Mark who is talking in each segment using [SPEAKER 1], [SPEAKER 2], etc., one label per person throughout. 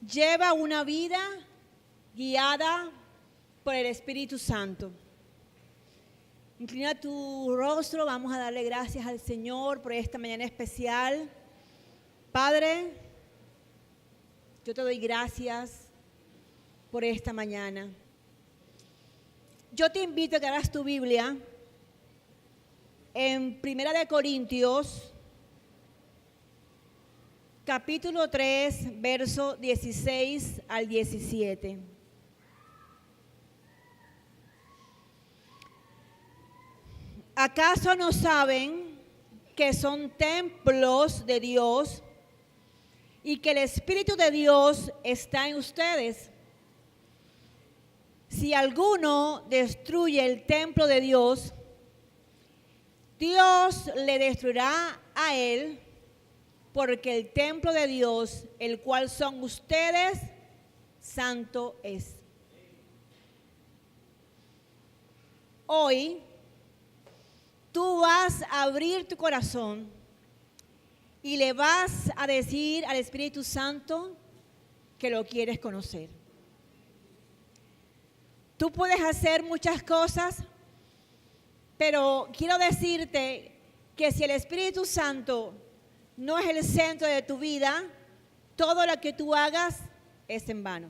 [SPEAKER 1] Lleva una vida guiada por el Espíritu Santo. Inclina tu rostro, vamos a darle gracias al Señor por esta mañana especial. Padre, yo te doy gracias por esta mañana. Yo te invito a que abras tu Biblia en 1 Corintios, capítulo 3, verso 16 al 17. ¿Acaso no saben que son templos de Dios y que el Espíritu de Dios está en ustedes? Si alguno destruye el templo de Dios, Dios le destruirá a él, porque el templo de Dios, el cual son ustedes, santo es. Hoy, tú vas a abrir tu corazón y le vas a decir al Espíritu Santo que lo quieres conocer. Tú puedes hacer muchas cosas, pero quiero decirte que si el Espíritu Santo no es el centro de tu vida, todo lo que tú hagas es en vano.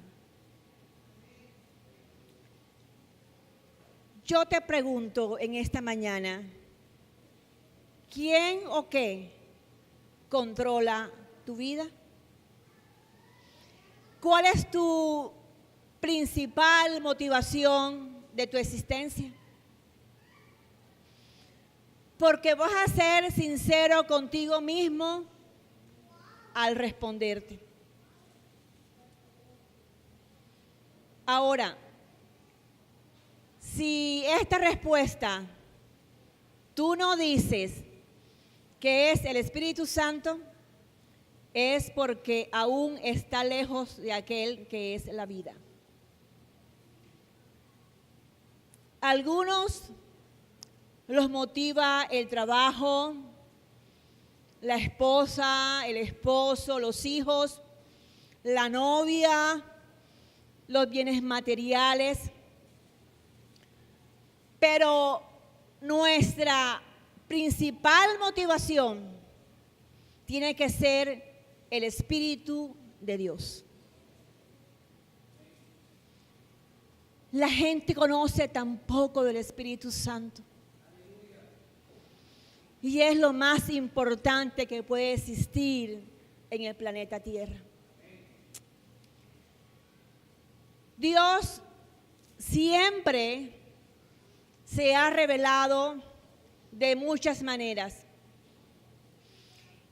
[SPEAKER 1] Yo te pregunto en esta mañana, ¿quién o qué controla tu vida? ¿Cuál es tu principal motivación de tu existencia? Porque vas a ser sincero contigo mismo al responderte. Ahora, si esta respuesta tú no dices que es el Espíritu Santo, es porque aún está lejos de aquel que es la vida. Algunos los motiva el trabajo, la esposa, el esposo, los hijos, la novia, los bienes materiales. Pero nuestra principal motivación tiene que ser el Espíritu de Dios. La gente conoce tan poco del Espíritu Santo. Y es lo más importante que puede existir en el planeta Tierra. Dios siempre se ha revelado de muchas maneras.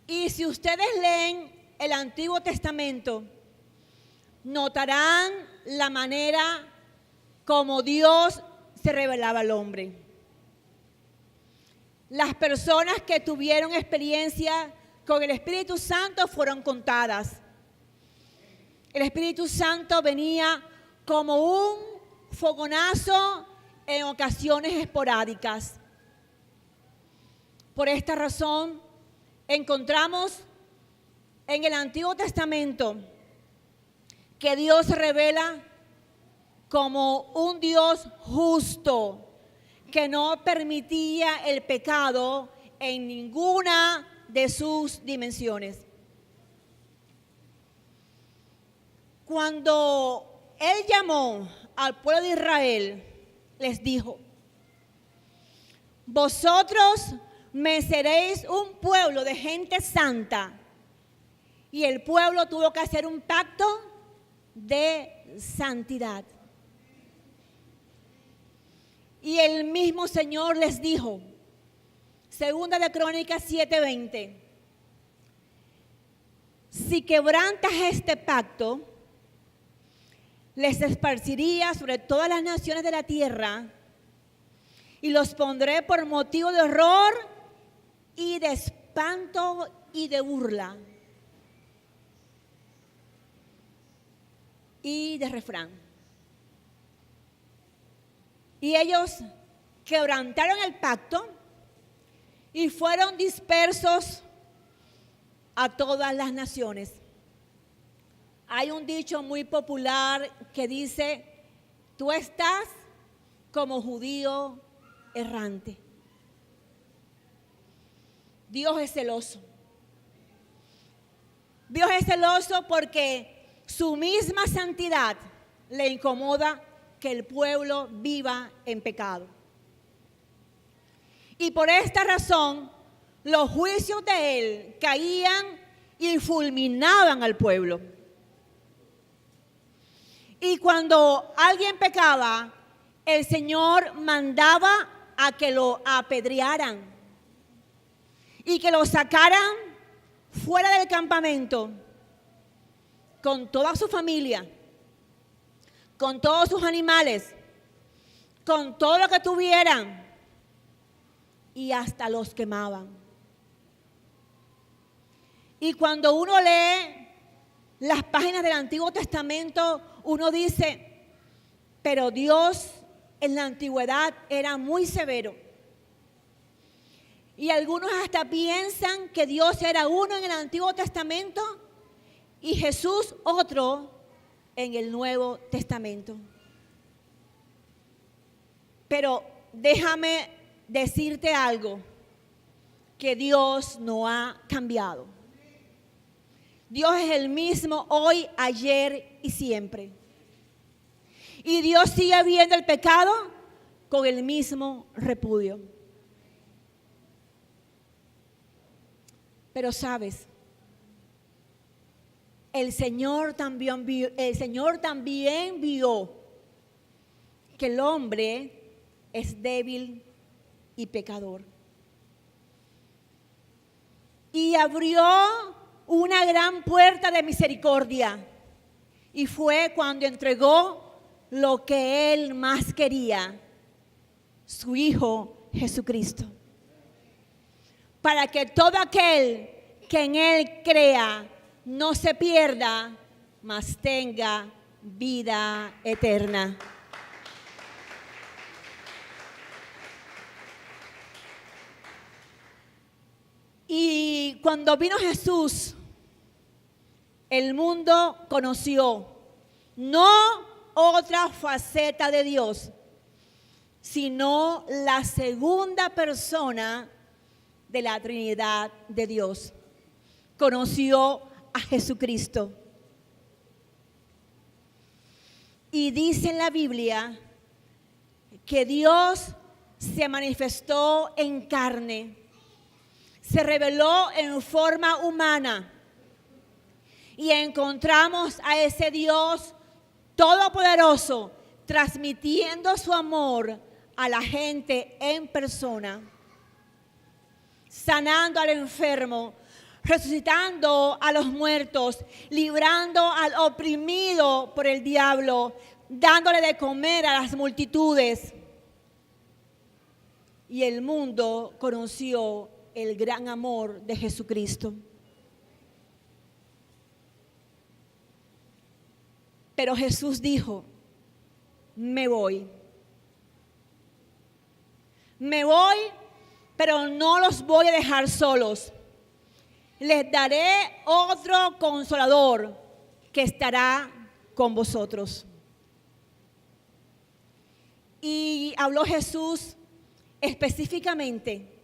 [SPEAKER 1] Y si ustedes leen el Antiguo Testamento, notarán la manera como Dios se revelaba al hombre. Las personas que tuvieron experiencia con el Espíritu Santo fueron contadas. El Espíritu Santo venía como un fogonazo en ocasiones esporádicas. Por esta razón, encontramos en el Antiguo Testamento que Dios se revela como un Dios justo, que no permitía el pecado en ninguna de sus dimensiones. Cuando Él llamó al pueblo de Israel, les dijo: vosotros me seréis un pueblo de gente santa. Y el pueblo tuvo que hacer un pacto de santidad. Y el mismo Señor les dijo, Segunda de Crónicas 7:20, si quebrantas este pacto, les esparciría sobre todas las naciones de la tierra y los pondré por motivo de horror y de espanto y de burla y de refrán. Y ellos quebrantaron el pacto y fueron dispersos a todas las naciones. Hay un dicho muy popular que dice, tú estás como judío errante. Dios es celoso. Dios es celoso porque su misma santidad le incomoda que el pueblo viva en pecado. Y por esta razón, los juicios de él caían y fulminaban al pueblo. Y cuando alguien pecaba, el Señor mandaba a que lo apedrearan y que lo sacaran fuera del campamento con toda su familia, con todos sus animales, con todo lo que tuvieran, y hasta los quemaban. Y cuando uno lee las páginas del Antiguo Testamento, uno dice, pero Dios en la antigüedad era muy severo. Y algunos hasta piensan que Dios era uno en el Antiguo Testamento y Jesús otro en el Nuevo Testamento. Pero déjame decirte algo, que Dios no ha cambiado. Dios es el mismo hoy, ayer y siempre. Y Dios sigue viendo el pecado con el mismo repudio. Pero sabes, el Señor también vio que el hombre es débil y pecador. Y abrió una gran puerta de misericordia. Y fue cuando entregó lo que él más quería, su Hijo Jesucristo. Para que todo aquel que en él crea no se pierda, mas tenga vida eterna. Y cuando vino Jesús, el mundo conoció no otra faceta de Dios, sino la segunda persona de la Trinidad de Dios. Conoció a Jesucristo. Y dice en la Biblia que Dios se manifestó en carne, se reveló en forma humana y encontramos a ese Dios todopoderoso transmitiendo su amor a la gente en persona, sanando al enfermo, resucitando a los muertos, librando al oprimido por el diablo, dándole de comer a las multitudes. Y el mundo conoció el gran amor de Jesucristo. Pero Jesús dijo, me voy. Me voy, pero no los voy a dejar solos. Les daré otro consolador que estará con vosotros. Y habló Jesús específicamente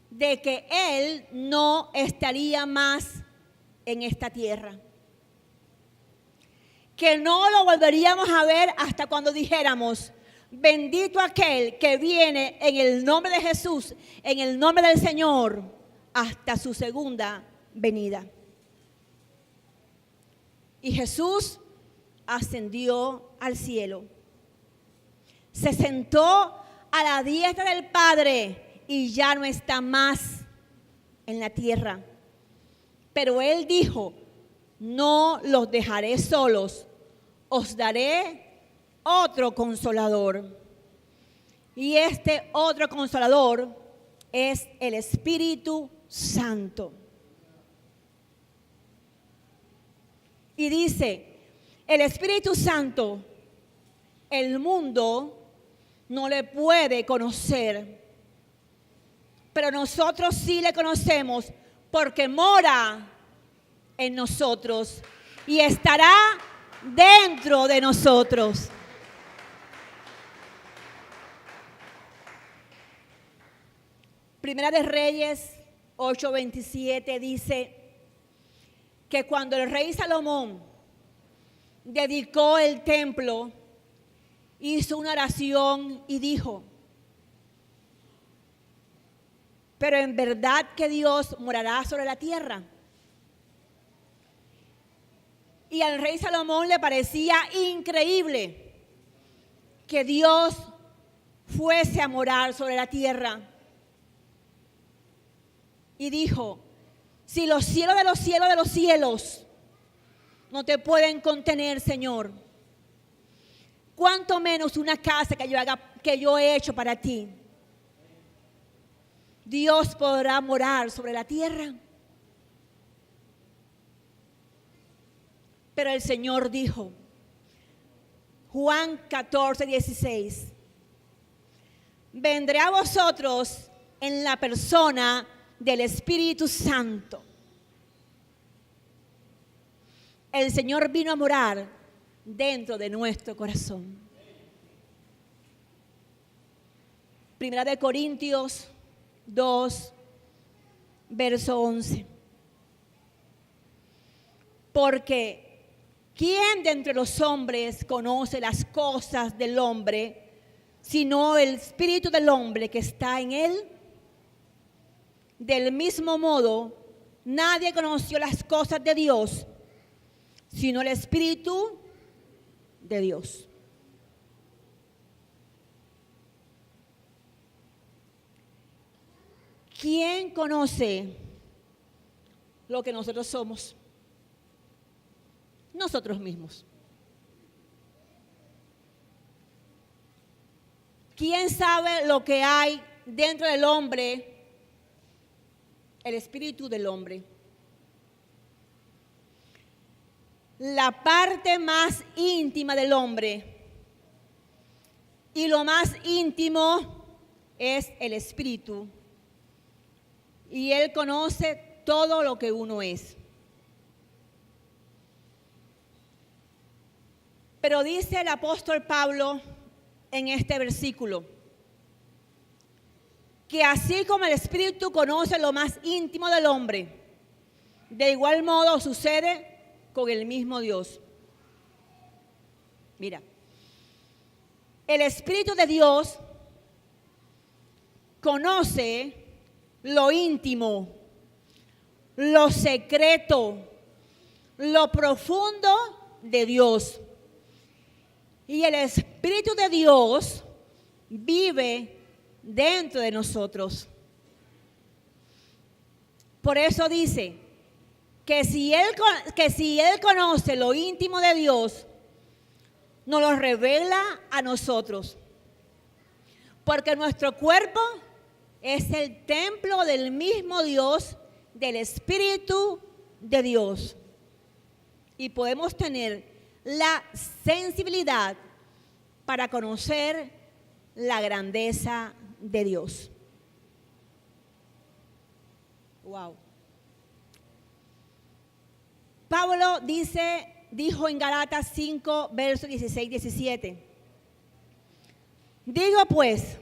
[SPEAKER 1] de que Él no estaría más en esta tierra. Que no lo volveríamos a ver hasta cuando dijéramos, bendito aquel que viene en el nombre de Jesús, en el nombre del Señor, hasta su segunda venida. Y Jesús ascendió al cielo. Se sentó a la diestra del Padre y ya no está más en la tierra. Pero Él dijo, no los dejaré solos, os daré otro consolador. Y este otro consolador es el Espíritu Santo. Y dice, el Espíritu Santo, el mundo no le puede conocer, pero nosotros sí le conocemos porque mora en nosotros y estará dentro de nosotros. Primera de Reyes 8:27 dice que cuando el rey Salomón dedicó el templo, hizo una oración y dijo: pero en verdad que Dios morará sobre la tierra. Y al rey Salomón le parecía increíble que Dios fuese a morar sobre la tierra. Y dijo: si los cielos de los cielos de los cielos no te pueden contener, Señor, ¿cuánto menos una casa que yo he hecho para ti? Dios podrá morar sobre la tierra. Pero el Señor dijo, Juan 14:16, vendré a vosotros en la persona del Espíritu Santo. El Señor vino a morar dentro de nuestro corazón. Primera de Corintios 2, verso 11. Porque ¿quién de entre los hombres conoce las cosas del hombre, sino el espíritu del hombre que está en él? Del mismo modo, nadie conoció las cosas de Dios, sino el Espíritu de Dios. ¿Quién conoce lo que nosotros somos? Nosotros mismos. ¿Quién sabe lo que hay dentro del hombre? El espíritu del hombre. La parte más íntima del hombre. Y lo más íntimo es el espíritu. Y él conoce todo lo que uno es. Pero dice el apóstol Pablo en este versículo que así como el espíritu conoce lo más íntimo del hombre, de igual modo sucede con el mismo Dios. Mira, el Espíritu de Dios conoce lo íntimo, lo secreto, lo profundo de Dios. Y el Espíritu de Dios vive dentro de nosotros. Por eso dice que si Él conoce lo íntimo de Dios, nos lo revela a nosotros. Porque nuestro cuerpo es el templo del mismo Dios, del Espíritu de Dios. Y podemos tener la sensibilidad para conocer la grandeza de Dios. Wow. Pablo dijo en Galatas 5, versos 16-17. Digo pues,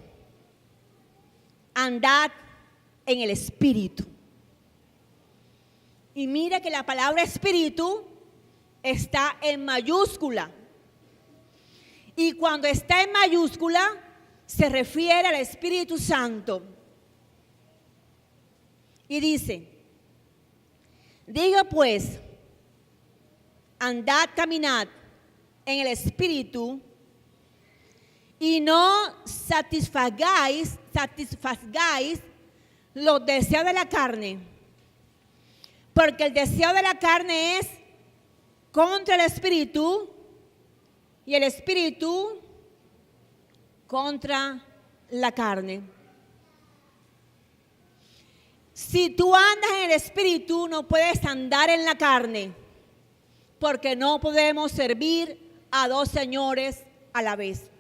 [SPEAKER 1] andad en el Espíritu. Y mira que la palabra Espíritu está en mayúscula. Y cuando está en mayúscula, se refiere al Espíritu Santo. Y dice, digo pues, andad, caminad en el Espíritu y no satisfagáis los deseos de la carne. Porque el deseo de la carne es contra el Espíritu y el Espíritu contra la carne. Si tú andas en el Espíritu, no puedes andar en la carne, porque no podemos servir a dos señores a la vez.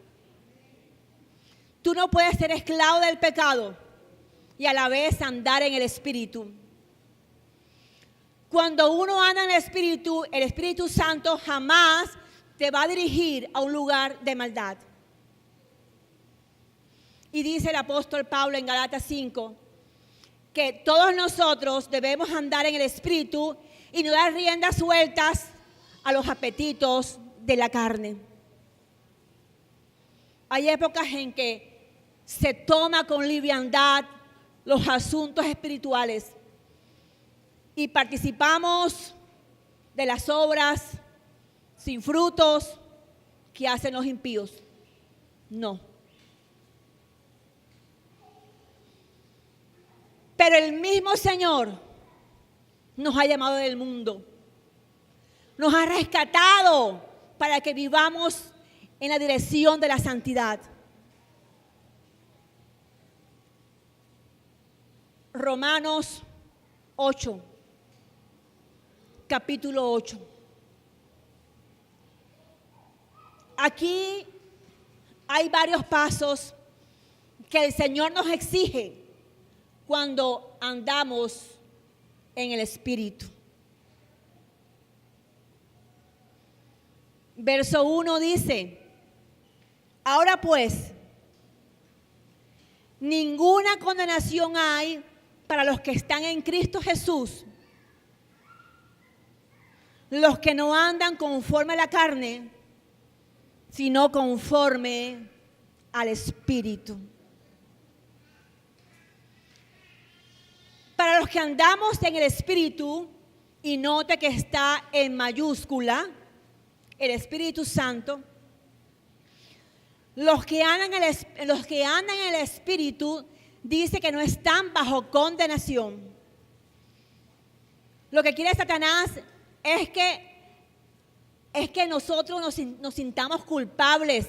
[SPEAKER 1] Tú no puedes ser esclavo del pecado y a la vez andar en el Espíritu. Cuando uno anda en el Espíritu Santo jamás te va a dirigir a un lugar de maldad. Y dice el apóstol Pablo en Galatas 5 que todos nosotros debemos andar en el Espíritu y no dar riendas sueltas a los apetitos de la carne. Hay épocas en que se toma con liviandad los asuntos espirituales y participamos de las obras sin frutos que hacen los impíos. No. Pero el mismo Señor nos ha llamado del mundo. Nos ha rescatado para que vivamos en la dirección de la santidad. Romanos 8, capítulo 8. Aquí hay varios pasos que el Señor nos exige cuando andamos en el Espíritu. Verso 1 dice: ahora pues, ninguna condenación hay para los que están en Cristo Jesús, los que no andan conforme a la carne, sino conforme al Espíritu. Para los que andamos en el Espíritu, y note que está en mayúscula, el Espíritu Santo, los que andan en el Espíritu, dice que no están bajo condenación. Lo que quiere Satanás es que nosotros nos sintamos culpables,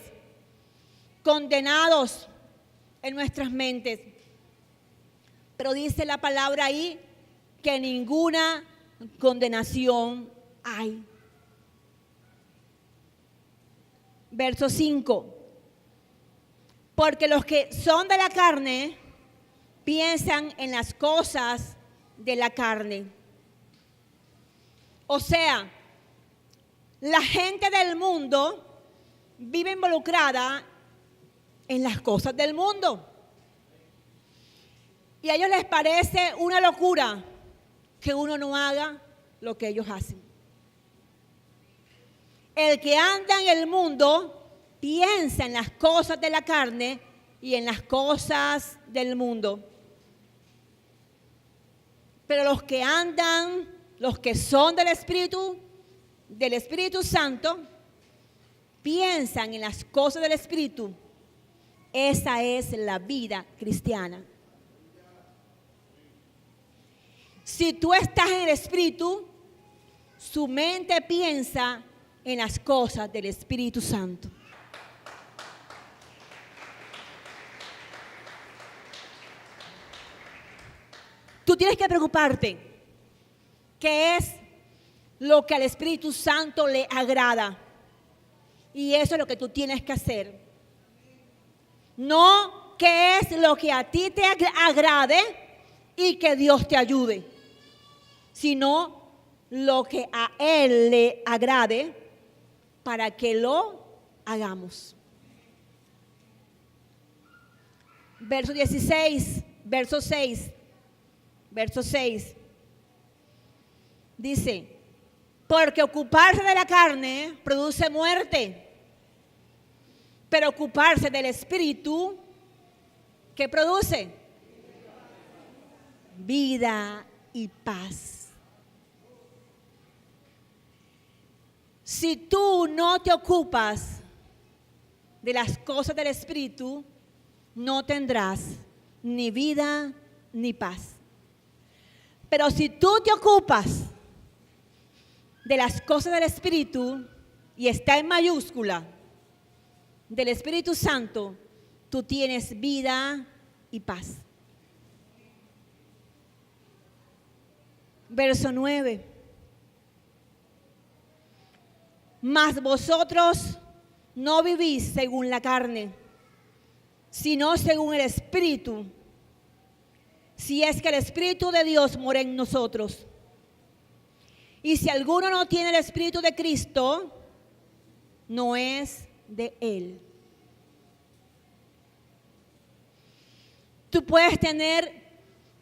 [SPEAKER 1] condenados en nuestras mentes. Pero dice la palabra ahí que ninguna condenación hay. Verso 5. Porque los que son de la carne piensan en las cosas de la carne. O sea, la gente del mundo vive involucrada en las cosas del mundo. Y a ellos les parece una locura que uno no haga lo que ellos hacen. El que anda en el mundo piensa en las cosas de la carne y en las cosas del mundo. Pero los que son del Espíritu Santo, piensan en las cosas del Espíritu. Esa es la vida cristiana. Si tú estás en el Espíritu, su mente piensa en las cosas del Espíritu Santo. Tú tienes que preocuparte qué es lo que al Espíritu Santo le agrada. Y eso es lo que tú tienes que hacer. No qué es lo que a ti te agrade y que Dios te ayude, sino lo que a Él le agrade para que lo hagamos. Verso 16, verso 6. Verso 6 dice: porque ocuparse de la carne produce muerte, pero ocuparse del Espíritu, ¿qué produce? Vida y paz. Si tú no te ocupas de las cosas del Espíritu, no tendrás ni vida ni paz. Pero si tú te ocupas de las cosas del Espíritu, y está en mayúscula, del Espíritu Santo, tú tienes vida y paz. Verso 9. Mas vosotros no vivís según la carne, sino según el Espíritu, si es que el Espíritu de Dios mora en nosotros. Y si alguno no tiene el Espíritu de Cristo, no es de Él. Tú puedes tener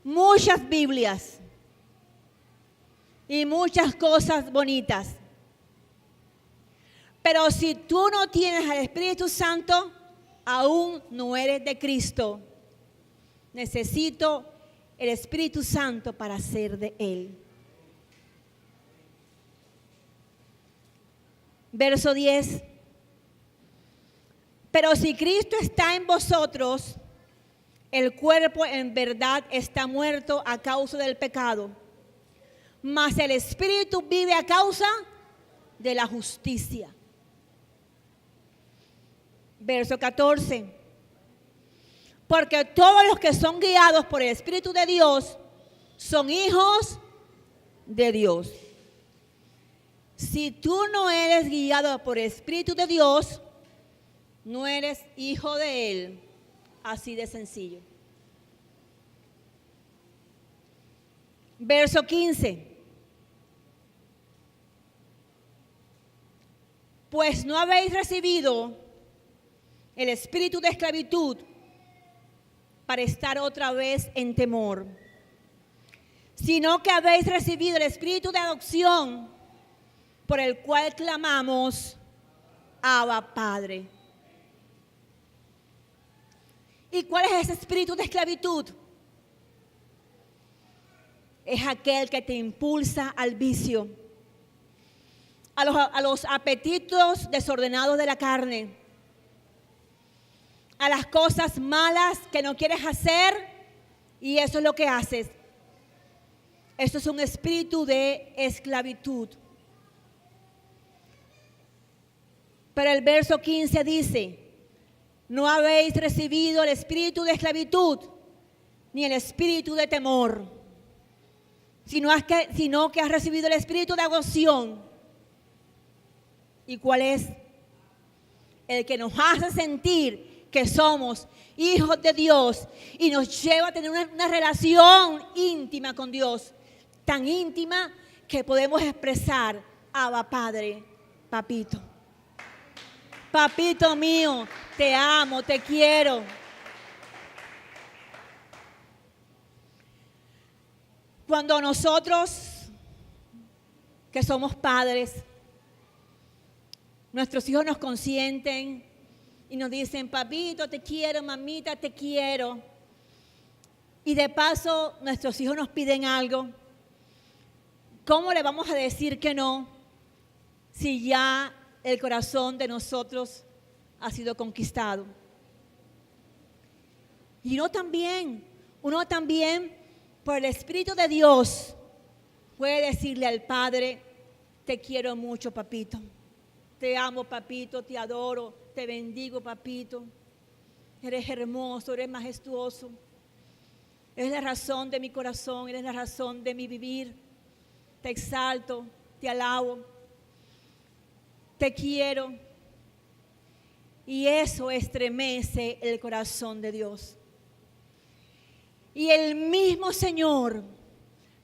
[SPEAKER 1] muchas Biblias y muchas cosas bonitas. Pero si tú no tienes al Espíritu Santo, aún no eres de Cristo. Necesito el Espíritu Santo para ser de Él. Verso 10. Pero si Cristo está en vosotros, el cuerpo en verdad está muerto a causa del pecado, mas el Espíritu vive a causa de la justicia. Verso 14. Porque todos los que son guiados por el Espíritu de Dios son hijos de Dios. Si tú no eres guiado por el Espíritu de Dios, no eres hijo de Él. Así de sencillo. Verso 15. Pues no habéis recibido el espíritu de esclavitud para estar otra vez en temor, sino que habéis recibido el espíritu de adopción, por el cual clamamos, Abba, Padre. ¿Y cuál es ese espíritu de esclavitud? Es aquel que te impulsa al vicio, a los apetitos desordenados de la carne, a las cosas malas que no quieres hacer, y eso es lo que haces. Eso es un espíritu de esclavitud. Pero el verso 15 dice, no habéis recibido el espíritu de esclavitud, ni el espíritu de temor, sino que has recibido el espíritu de adopción. ¿Y cuál es? El que nos hace sentir que somos hijos de Dios y nos lleva a tener una relación íntima con Dios, tan íntima que podemos expresar, Abba, Padre, Papito. Papito mío, te amo, te quiero. Cuando nosotros, que somos padres, nuestros hijos nos consienten y nos dicen, papito, te quiero, mamita, te quiero. Y de paso, nuestros hijos nos piden algo. ¿Cómo le vamos a decir que no si ya el corazón de nosotros ha sido conquistado? Y uno también, por el Espíritu de Dios, puede decirle al Padre, te quiero mucho, papito. Te amo, papito, te adoro, te bendigo, papito. Eres hermoso, eres majestuoso. Eres la razón de mi corazón, eres la razón de mi vivir. Te exalto, te alabo. Te quiero. Y eso estremece el corazón de Dios. Y el mismo Señor,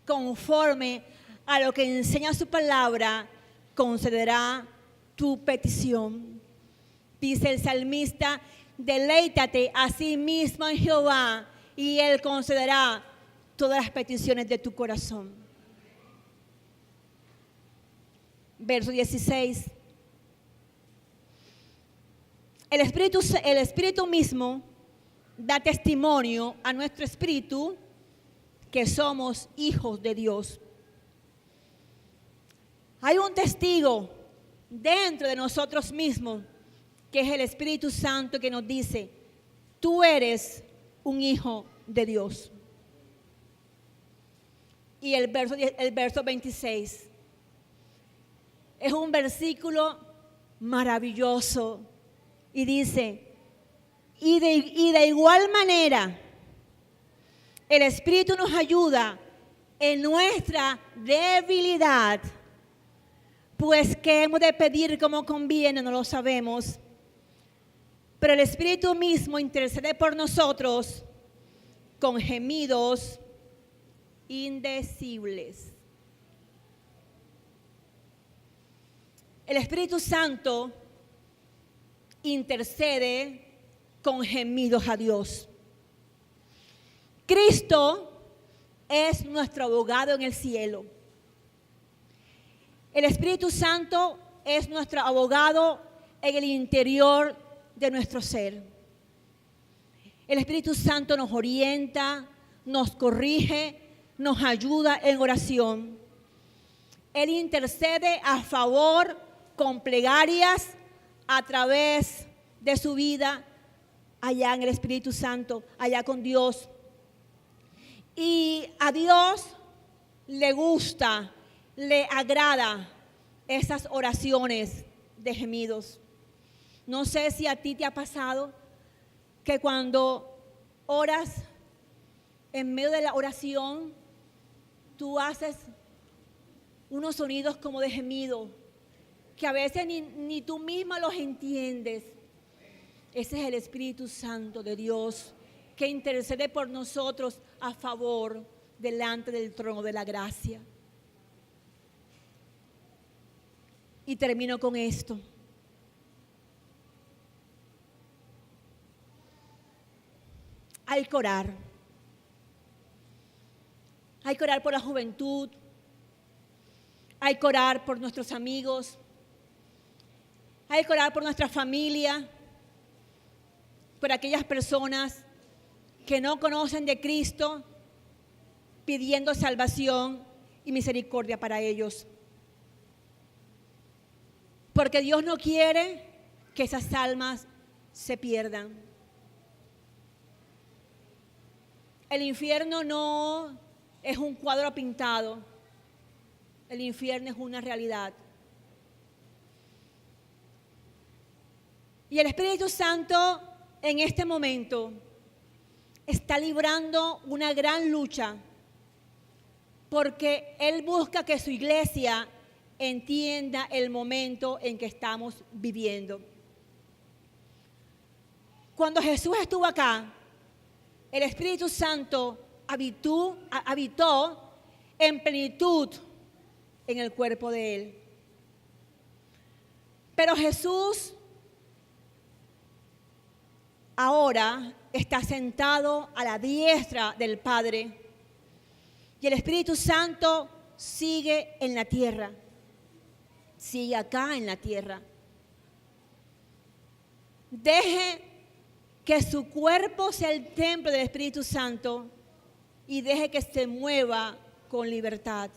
[SPEAKER 1] conforme a lo que enseña su palabra, concederá tu petición. Dice el salmista, deleítate a sí mismo en Jehová y Él concederá todas las peticiones de tu corazón. Verso 16. El Espíritu mismo da testimonio a nuestro espíritu que somos hijos de Dios. Hay un testigo dentro de nosotros mismos, que es el Espíritu Santo, que nos dice, tú eres un hijo de Dios. Y el verso 26 es un versículo maravilloso y dice, y de igual manera el Espíritu nos ayuda en nuestra debilidad, pues que hemos de pedir como conviene, no lo sabemos. Pero el Espíritu mismo intercede por nosotros con gemidos indecibles. El Espíritu Santo intercede con gemidos a Dios. Cristo es nuestro abogado en el cielo. El Espíritu Santo es nuestro abogado en el interior de nuestro ser. El Espíritu Santo nos orienta, nos corrige, nos ayuda en oración. Él intercede a favor con plegarias a través de su vida allá en el Espíritu Santo, allá con Dios. Y a Dios le gusta, le agrada esas oraciones de gemidos. No sé si a ti te ha pasado que cuando oras, en medio de la oración, tú haces unos sonidos como de gemido, que a veces ni tú misma los entiendes. Ese es el Espíritu Santo de Dios que intercede por nosotros a favor delante del trono de la gracia. Y termino con esto. Hay que orar. Hay que orar por la juventud. Hay que orar por nuestros amigos. Hay que orar por nuestra familia. Por aquellas personas que no conocen de Cristo, pidiendo salvación y misericordia para ellos. Porque Dios no quiere que esas almas se pierdan. El infierno no es un cuadro pintado. El infierno es una realidad. Y el Espíritu Santo en este momento está librando una gran lucha porque Él busca que su iglesia entienda el momento en que estamos viviendo. Cuando Jesús estuvo acá, el Espíritu Santo habitó en plenitud en el cuerpo de Él. Pero Jesús ahora está sentado a la diestra del Padre y el Espíritu Santo sigue en la tierra, sigue acá en la tierra. Deje que su cuerpo sea el templo del Espíritu Santo y deje que se mueva con libertad.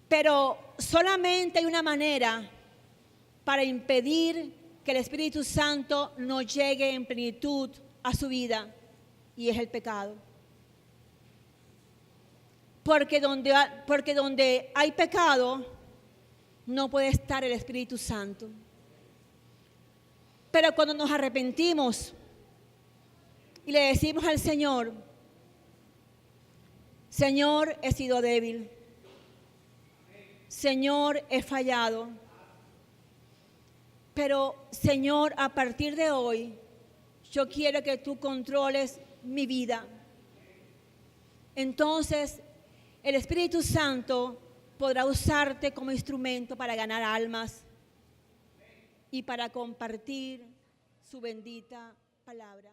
[SPEAKER 1] Pero solamente hay una manera para impedir que el Espíritu Santo no llegue en plenitud a su vida, y es el pecado. Porque donde hay pecado, no puede estar el Espíritu Santo. Pero cuando nos arrepentimos y le decimos al Señor, Señor, he sido débil. Señor, he fallado. Pero, Señor, a partir de hoy, yo quiero que tú controles mi vida. Entonces, el Espíritu Santo podrá usarte como instrumento para ganar almas y para compartir su bendita palabra.